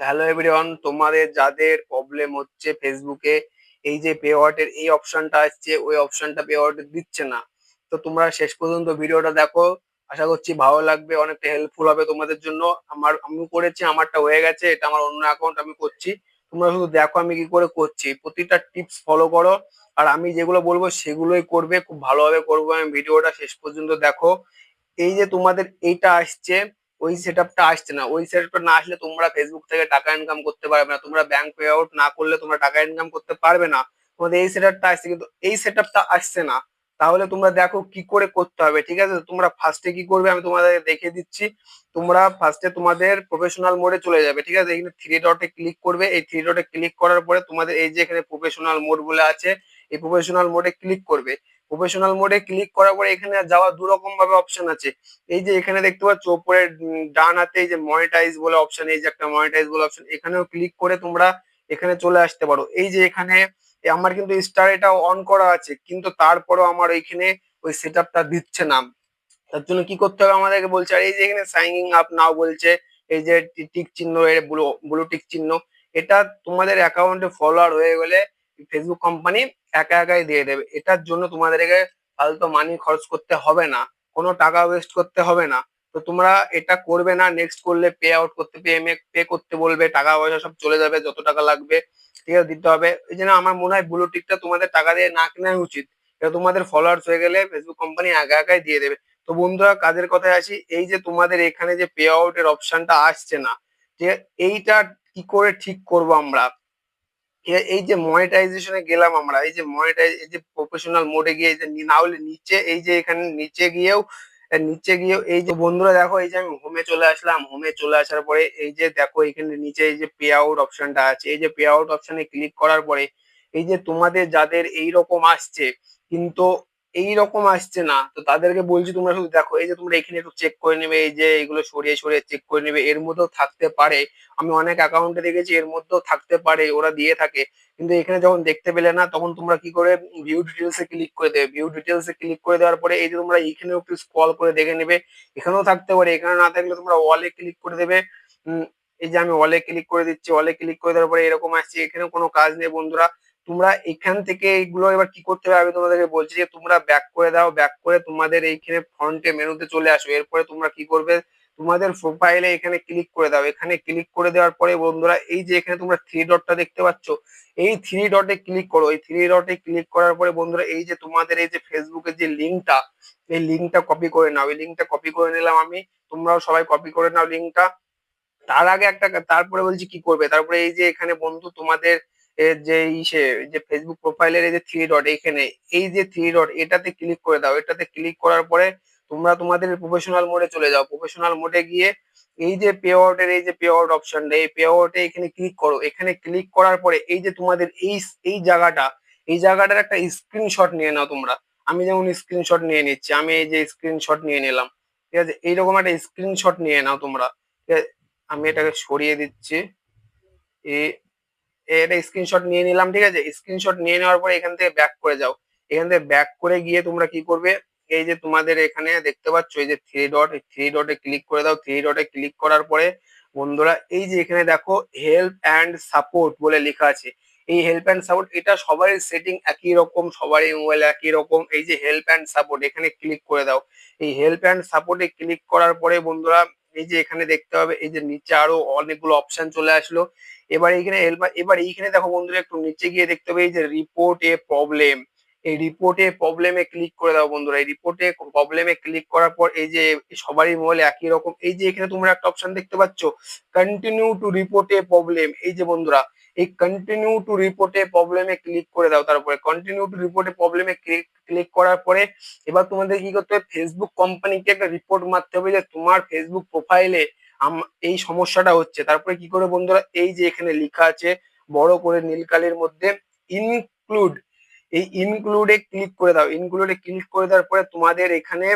Hello everyone, তোমাদের যাদের problem হচ্ছে ফেসবুকে এই যে পে ওয়ার্ডের এই অপশনটা আসছে, ওই অপশনটা পে ওয়ার্ডের দিচ্ছে না। তো তোমরা শেষ পর্যন্ত ভিডিওটা দেখো, আশা করছি ভালো লাগবে, অনেকটা হেল্পফুল হবে তোমাদের জন্য। আমি করেছি, আমারটা হয়ে গেছে, এটা আমার অন্য অ্যাকাউন্ট, আমি করছি। তোমরা শুধু দেখো আমি কি করে করছি, প্রতিটা টিপস ফলো করো। আর আমি যেগুলো বলবো সেগুলোই করবে, খুব ভালোভাবে করবো। আমি ভিডিওটা শেষ পর্যন্ত দেখো। এই যে তোমাদের এইটা আসছে, ওই সেটআপটা আসছে না। ওই সেটআপটা না আসলে তোমরা ফেসবুক থেকে টাকা ইনকাম করতে পারবে না। তোমরা ব্যাংক পে আউট না করলে তোমরা টাকা ইনকাম করতে পারবে না। তোমাদের এই সেটআপটা আসছে, কিন্তু এই সেটআপটা আসছে না। তাহলে তোমরা দেখো কি করে করতে হবে, ঠিক আছে? তোমরা ফার্স্টে কি করবে আমি তোমাদের দেখিয়ে দিচ্ছি। তোমরা ফার্স্টে তোমাদের প্রফেশনাল মোডে চলে যাবে, ঠিক আছে? এখানে থ্রি ডটে ক্লিক করবে। এই থ্রি ডটে ক্লিক করার পরে তোমাদের এই যে এখানে প্রফেশনাল মোড বলে আছে, এই প্রফেশনাল মোডে ক্লিক করবে। প্রফেশনাল মোডে ক্লিক করার পরে এখানে যাওয়ার দু রকম ভাবে অপশন আছে। এই যে এখানে দেখতে পাচ্ছ উপরে ডান হাতে এই যে মনিটাইজ বলে অপশন, এই যে একটা মনিটাইজ বলে অপশন, এখানেও ক্লিক করে তোমরা এখানে চলে আসতে পারো। এই যে এখানে আমার কিন্তু স্টার এটা অন করা আছে, কিন্তু তারপরও আমার এখানে ওই সেটআপটা দিচ্ছে না। তার জন্য কি করতে হবে আমাদেরকে বলছে, আর এই যে এখানে সাইনিং আপ নাও বলছে, এই যে টিক চিহ্ন, ব্লু ব্লু টিক চিহ্ন, এটা তোমাদের অ্যাকাউন্টে ফলোয়ার হয়ে গেলে ফেসবুক কোম্পানি একা একাই দিয়ে দেবে। এটার জন্য তোমাদেরকে ফালতু মানি খরচ করতে হবে না, কোনো টাকা ওয়েস্ট করতে হবে না। তো তোমরা এটা করবে না। নেক্সট করলে পে আউট করতে, পে করতে বলবে, টাকা পয়সা সব চলে যাবে, যত টাকা লাগবে ঠিক আছে দিতে হবে। এই জন্য আমার মনে হয় ব্লু টিকটা তোমাদের টাকা দিয়ে না কেনাই উচিত। এটা তোমাদের ফলোয়ার্স হয়ে গেলে ফেসবুক কোম্পানি একা একাই দিয়ে দেবে। তো বন্ধুরা, কাজের কথায় আসি। এই যে তোমাদের এখানে যে পে আউট এর অপশনটা আসছে না, ঠিক আছে? এইটা কি করে ঠিক করব আমরা? এই যে মনিটাইজেশনে গেলাম আমরা, এই যে এই যে প্রফেশনাল মোডে গিয়ে এই যে না হলে নিচে, এই যে এখানে নিচে গিয়েও এই যে বন্ধুরা দেখো, এই যে আমি হোমে চলে আসলাম। হোমে চলে আসার পরে এই যে দেখো এখানে নিচে এই যে পে আউট অপশনটা আছে, এই যে পে আউট অপশনে ক্লিক করার পরে এই যে তোমাদের যাদের এই রকম আসছে, কিন্তু এই রকম আসছে না, তো তাদেরকে বলছি তোমরা শুধু দেখো। এই যে তোমরা এখানে একটু চেক করে নেবে, এই যে এগুলো সরিয়ে সরিয়ে চেক করে নেবে, এর মধ্যেও থাকতে পারে। আমি অনেক অ্যাকাউন্টে দেখেছি এর মধ্যেও থাকতে পারে, ওরা দিয়ে থাকে। কিন্তু এখানে যখন দেখতে পেলে না, তখন তোমরা কি করে ভিউ ডিটেলস এ ক্লিক করে দেবে। ভিউ ডিটেলস এ ক্লিক করে দেওয়ার পরে এই যে তোমরা এখানেও একটু স্ক্রল করে দেখে নেবে, এখানেও থাকতে পারে। এখানে না থাকলে তোমরা ওয়ালে ক্লিক করে দেবে। উম, এই যে আমি ওয়ালে ক্লিক করে দিচ্ছি, ওয়ালে ক্লিক করে দেওয়ার পরে এরকম আসছে। এখানে কোনো কাজ নেই বন্ধুরা। তোমরা এখান থেকে এইগুলো এবার কি করতে হবে আমি তোমাদেরকে বলছি, যে তোমরা ব্যাক করে দাও। ব্যাক করে তোমাদের এইখানে ফ্রন্টে মেনুতে চলে আসো। এরপরে তোমরা কি করবে, তোমাদের প্রোফাইলে এখানে ক্লিক করে দাও। এখানে ক্লিক করে দেওয়ার পরে বন্ধুরা এই যে এখানে তোমরা থ্রি ডটটা দেখতে পাচ্ছ, এই থ্রি ডটে ক্লিক করো। এই থ্রি ডটে ক্লিক করার পরে বন্ধুরা এই যে তোমাদের এই যে ফেসবুকের যে লিঙ্কটা, এই লিঙ্কটা কপি করে নাও। এই লিঙ্কটা কপি করে নিলাম আমি, তোমরাও সবাই কপি করে নাও লিঙ্কটা। তার আগে একটা, তারপরে বলছি কি করবে। তারপরে এই যে এখানে বন্ধু তোমাদের যে যে ফেসবুক প্রোফাইলের এই যে থ্রি ডট, এখানে এই যে থ্রি ডট এটাতে ক্লিক করে দাও। এটাতে ক্লিক করার পরে তোমরা তোমাদের প্রফেশনাল মোডে চলে যাও। প্রফেশনাল মোডে গিয়ে এই যে পে আউট এর এই যে পে আউট অপশনটা, এই পে আউটে এখানে ক্লিক করো। এখানে ক্লিক করার পরে এই যে তোমাদের এই জায়গাটা, এই জায়গাটার একটা স্ক্রিনশট নিয়ে নাও তোমরা। আমি যেমন স্ক্রিনশট নিয়ে নিচ্ছি, আমি এই যে স্ক্রিনশট নিয়ে নিলাম, ঠিক আছে? এইরকম একটা স্ক্রিনশট নিয়ে নাও তোমরা, ঠিক আছে? আমি এটাকে সরিয়ে দিচ্ছি। এ- এটা স্ক্রিনশট নিয়ে নিলাম, ঠিক আছে? স্ক্রিনশট নিয়ে নেওয়ার পরে এখান থেকে ব্যাক করে যাও। এখান থেকে ব্যাক করে গিয়ে তোমরা কি করবে, এই যে তোমাদের এখানে দেখতে পাচ্ছ এই যে থ্রি ডট, এই থ্রি ডটে ক্লিক করে দাও। থ্রি ডটে ক্লিক করার পরে বন্ধুরা এই যে এখানে দেখো হেল্প অ্যান্ড সাপোর্ট বলে লেখা আছে। এই হেল্প অ্যান্ড সাপোর্ট, এটা সবারই সেটিং একই রকম, সবারই মোবাইল একই রকম। এই যে হেল্প অ্যান্ড সাপোর্ট, এখানে ক্লিক করে দাও। এই হেল্প অ্যান্ড সাপোর্টে ক্লিক করার পরে বন্ধুরা এই যে এখানে দেখতে হবে, এই যে নিচে আরো অনেকগুলো অপশন চলে আসলো। এবার এইখানে এবার এইখানে দেখো বন্ধুরা, একটু নিচে গিয়ে দেখতে হবে এই যে রিপোর্ট এ প্রবলেম। এই রিপোর্টে প্রবলেমে ক্লিক করে দাও বন্ধুরা। এই রিপোর্টে প্রবলেমে ক্লিক করার পর এই যে সবারই মোবাইল একই রকম, এই যে এখানে তোমরা একটা অপশন দেখতে পাচ্ছ, continue to report A problem. এই যে বন্ধুরা, এই কন্টিনিউ টু রিপোর্ট এ প্রবলেমে ক্লিক করে দাও। তারপরে কন্টিনিউ টু রিপোর্ট এ প্রবলেমে ক্লিক করার পরে এবার তোমাদের কি করতে হবে, ফেসবুক কোম্পানিকে একটা রিপোর্ট মারতে হবে যে তোমার ফেসবুক প্রোফাইলে এই সমস্যাটা হচ্ছে। তারপরে কি করে বন্ধুরা, এই যে এখানে লেখা আছে বড় করে নীল কালির মধ্যে ইনক্লুড, এই ইনক্লুডে ক্লিক করে দাও। ইনক্লুডে ক্লিক করে দেওয়ার পরে তোমাদের এখানে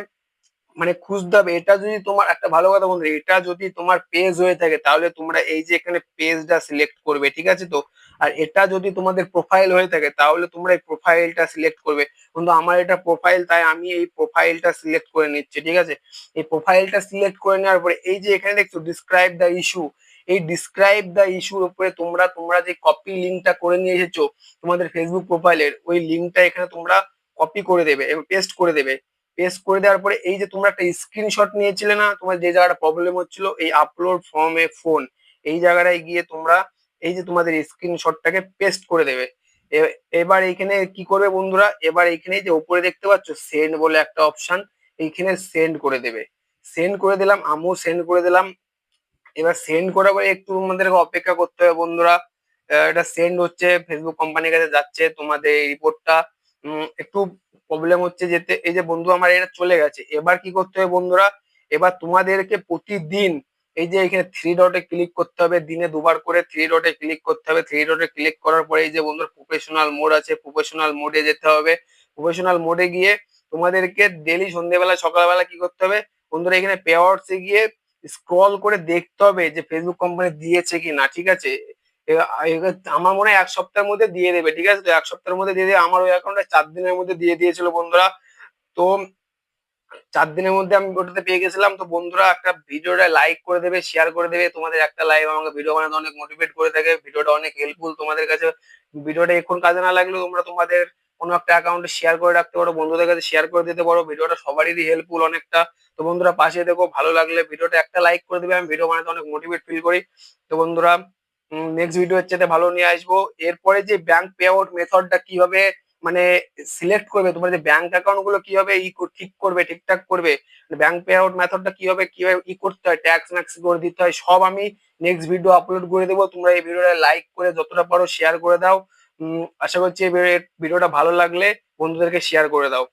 মানে খুঁজতে হবে। এটা যদি তোমার একটা ভালো কথা বন্ধু, এটা যদি তোমার পেজ হয়ে থাকে তাহলে তোমরা এই যে এখানে পেজটা সিলেক্ট করবে, ঠিক আছে তো? আর এটা যদি তোমাদের প্রোফাইল হয়ে থাকে তাহলে তোমরা এই প্রোফাইলটা সিলেক্ট করবে। কিন্তু আমার এটা প্রোফাইল, তাই আমি এই প্রোফাইলটা সিলেক্ট করে নিচ্ছি, ঠিক আছে? এই প্রোফাইলটা সিলেক্ট করে নেওয়ার পরে এই যে এখানে দেখছো ডিসক্রাইব দ্য ইস্যু, এই ডিসক্রাইব দ্য ইস্যুর উপরে তোমরা যে কপি লিঙ্কটা করে নিয়ে এসেছো তোমাদের ফেসবুক প্রোফাইলের, ওই লিঙ্কটা এখানে তোমরা কপি করে দেবে এবং পেস্ট করে দেবে। পেস্ট করে দেওয়ার পরে এই যে তোমরা একটা স্ক্রিনশট নিয়েছিলে না, তোমার যে জায়গাটা প্রবলেম হচ্ছিল, এই আপলোড ফ্রম এ ফোন, এই জায়গাটায় গিয়ে তোমরা এই যে তোমাদের স্ক্রিনশটটাকে পেস্ট করে দেবে। এবার এইখানে কি করবে বন্ধুরা, এবার এইখানে যে উপরে দেখতে পাচ্ছ সেন্ড বলে একটা অপশন, এইখানে সেন্ড করে দেবে। সেন্ড করে দিলাম, আমিও সেন্ড করে দিলাম। এবার সেন্ড করার পরে একটু তোমাদেরকে অপেক্ষা করতে হবে বন্ধুরা। এটা সেন্ড হচ্ছে, ফেসবুক কোম্পানির কাছে যাচ্ছে তোমাদের এই রিপোর্টটা। একটু প্রবলেম হচ্ছে যেতে। এই যে বন্ধু আমার এটা চলে গেছে। এবার কি করতে হবে বন্ধুরা, এবার তোমাদেরকে প্রতিদিন এই যে এখানে থ্রি ডটে ক্লিক করতে হবে, দিনে দুবার করে থ্রি ডটে ক্লিক করতে হবে। থ্রি ডটে ক্লিক করার পরে এই যে বন্ধুরা প্রফেশনাল মোড আছে, প্রফেশনাল মোডে যেতে হবে। প্রফেশনাল মোডে গিয়ে তোমাদেরকে ডেলি সন্ধ্যেবেলা সকালবেলা কি করতে হবে বন্ধুরা, এখানে পে আউটসে গিয়ে স্ক্রল করে দেখতে হবে যে ফেসবুক কোম্পানি দিয়েছে কি না, ঠিক আছে। আমার মনে হয় 1 সপ্তাহের মধ্যে দিয়ে দেবে, ঠিক আছে। তো 1 সপ্তাহের মধ্যে দিয়ে দেবে। আমার ওই অ্যাকাউন্টে 4 দিনের মধ্যে দিয়ে দিয়েছিল বন্ধুরা। তো 4 দিনের মধ্যে আমি ওটাতে পেয়ে গেছিলাম। তো বন্ধুরা একটা ভিডিওটা লাইক করে দেবে, শেয়ার করে দেবে। তোমাদের একটা লাইক আমাকে ভিডিও বানাতে অনেক মোটিভেট করে থাকে। ভিডিওটা অনেক হেল্পফুল তোমাদের কাছে। ভিডিওটা এখন কাজে না লাগলেও তোমরা তোমাদের কোনো একটা অ্যাকাউন্টে শেয়ার করে রাখতে পারো, বন্ধুদের কাছে শেয়ার করে দিতে পারো। ভিডিওটা সবারই হেল্পফুল অনেকটা। তো বন্ধুরা পাশে দেখো, ভালো লাগলে ভিডিওটা একটা লাইক করে দেবে। আমি ভিডিও বানাতে অনেক মোটিভেট ফিল করি। তো বন্ধুরা নেক্সট ভিডিও হচ্ছে ভালো নিয়ে আসবো। এরপরে যে ব্যাংক পে আউট মেথডটা কিভাবে মানে সিলেক্ট করবে, তোমার যে ব্যাংক অ্যাকাউন্ট গুলো কিভাবে ঠিক করবে, ঠিকঠাক করবে, ব্যাংক পে আউট মেথডটা কিভাবে কিভাবে করতে হয়, ট্যাক্স ম্যাক্স করে দিতে হয়, সব আমি নেক্সট ভিডিও আপলোড করে দেবো। তোমরা এই ভিডিওটা লাইক করে যতটা পারো শেয়ার করে দাও। আশা করছি এই ভিডিওটা ভালো লাগলে বন্ধুদেরকে শেয়ার করে দাও।